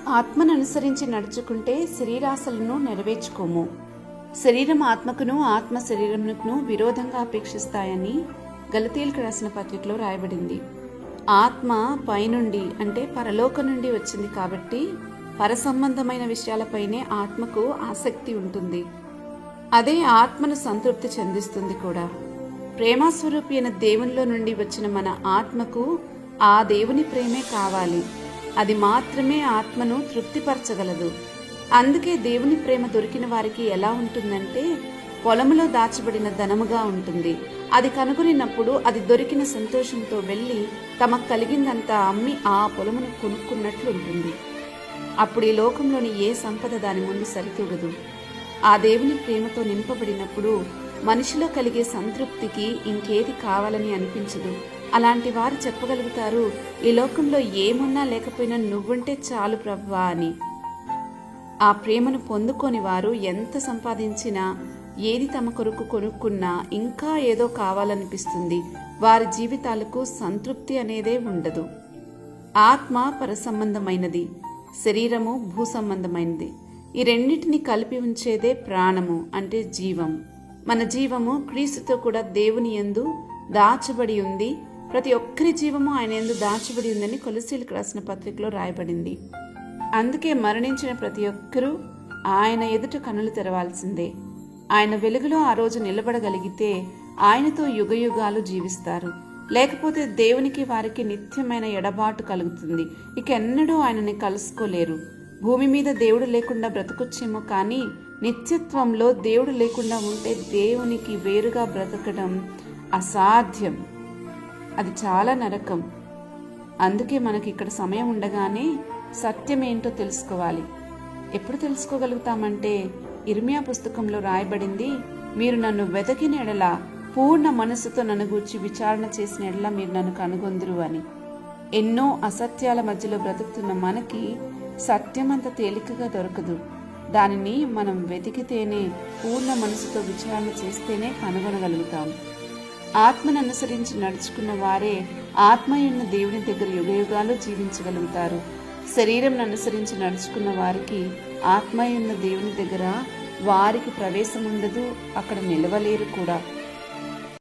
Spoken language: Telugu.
ఆత్మను అనుసరించి నడుచుకుంటే శరీరాశలను నెరవేర్చుకోము. శరీరం ఆత్మకును, ఆత్మ శరీరమునకును విరోధంగా అపేక్షిస్తాయని గలతీయులకు రాసిన పత్రికలో రాయబడింది. ఆత్మ పైనుండి అంటే పరలోకం నుండి వచ్చింది కాబట్టి పరసంబంధమైన విషయాలపైనే ఆత్మకు ఆసక్తి ఉంటుంది. అదే ఆత్మను సంతృప్తి చెందిస్తుంది కూడా. ప్రేమస్వరూపి అయిన దేవునిలో నుండి వచ్చిన మన ఆత్మకు ఆ దేవుని ప్రేమే కావాలి. అది మాత్రమే ఆత్మను తృప్తిపరచగలదు. అందుకే దేవుని ప్రేమ దొరికిన వారికి ఎలా ఉంటుందంటే పొలములో దాచబడిన ధనముగా ఉంటుంది. అది కనుగొనినప్పుడు అది దొరికిన సంతోషంతో వెళ్ళి తమకు కలిగిందంతా అమ్మి ఆ పొలమును కొనుక్కున్నట్లు ఉంటుంది. అప్పుడు ఈ లోకంలోని ఏ సంపద దాని ముందు సరితూగదు. ఆ దేవుని ప్రేమతో నింపబడినప్పుడు మనిషిలో కలిగే సంతృప్తికి ఇంకేది కావాలని అనిపించదు. అలాంటి వారు చెప్పగలుగుతారు, ఈ లోకంలో ఏమున్నా లేకపోయినా నువ్వుంటే చాలు ప్రభువా అని. ఆ ప్రేమను పొందుకొని వారు ఎంత సంపాదించినా, ఏది తమ కొరకు కొనుక్కున్నా ఇంకా ఏదో కావాలనిపిస్తుంది. వారి జీవితాలకు సంతృప్తి అనేదే ఉండదు. ఆత్మ పరసంబంధమైనది, శరీరము భూసంబంధమైనది. ఈ రెండింటిని కలిపి ఉంచేదే ప్రాణము అంటే జీవం. మన జీవము క్రీస్తుతో కూడా దేవుని యందు దాచబడి ఉంది. ప్రతి ఒక్కరి జీవము ఆయన యందు దాచబడి ఉందని కొలస్సీయులకు రాసిన పత్రికలో రాయబడింది. అందుకే మరణించిన ప్రతి ఒక్కరూ ఆయన ఎదుట కన్నులు తెరవాల్సిందే. ఆయన వెలుగులో ఆ రోజు నిలబడగలిగితే ఆయనతో యుగయుగాలు జీవిస్తారు. లేకపోతే దేవునికి వారికి నిత్యమైన ఎడబాటు కలుగుతుంది. ఇక ఎన్నడూ ఆయనని కలుసుకోలేరు. భూమి మీద దేవుడు లేకుండా బ్రతకొచ్చేమో కానీ నిత్యత్వంలో దేవుడు లేకుండా ఉంటే దేవునికి వేరుగా బ్రతకడం అసాధ్యం. అది చాలా నరకం. అందుకే మనకి ఇక్కడ సమయం ఉండగానే సత్యం ఏంటో తెలుసుకోవాలి. ఎప్పుడు తెలుసుకోగలుగుతామంటే ఇర్మియా పుస్తకంలో రాయబడింది, మీరు నన్ను వెతకిన ఎడల, పూర్ణ మనస్సుతో నన్ను గూర్చి విచారణ చేసిన ఎడల మీరు నన్ను కనుగొందురు అని. ఎన్నో అసత్యాల మధ్యలో బ్రతుకుతున్న మనకి సత్యమంత తేలికగా దొరకదు. దానిని మనం వెతికితేనే, పూర్ణ మనసుతో విచారణ చేస్తేనే కనుగొనగలుగుతాం. ఆత్మను అనుసరించి నడుచుకున్న వారే ఆత్మయున్న దేవుని దగ్గర యుగయుగాలు జీవించగలుగుతారు. శరీరం అనుసరించి నడుచుకున్న వారికి ఆత్మయున్న దేవుని దగ్గర వారికి ప్రవేశం ఉండదు, అక్కడ నిలవలేరు కూడా.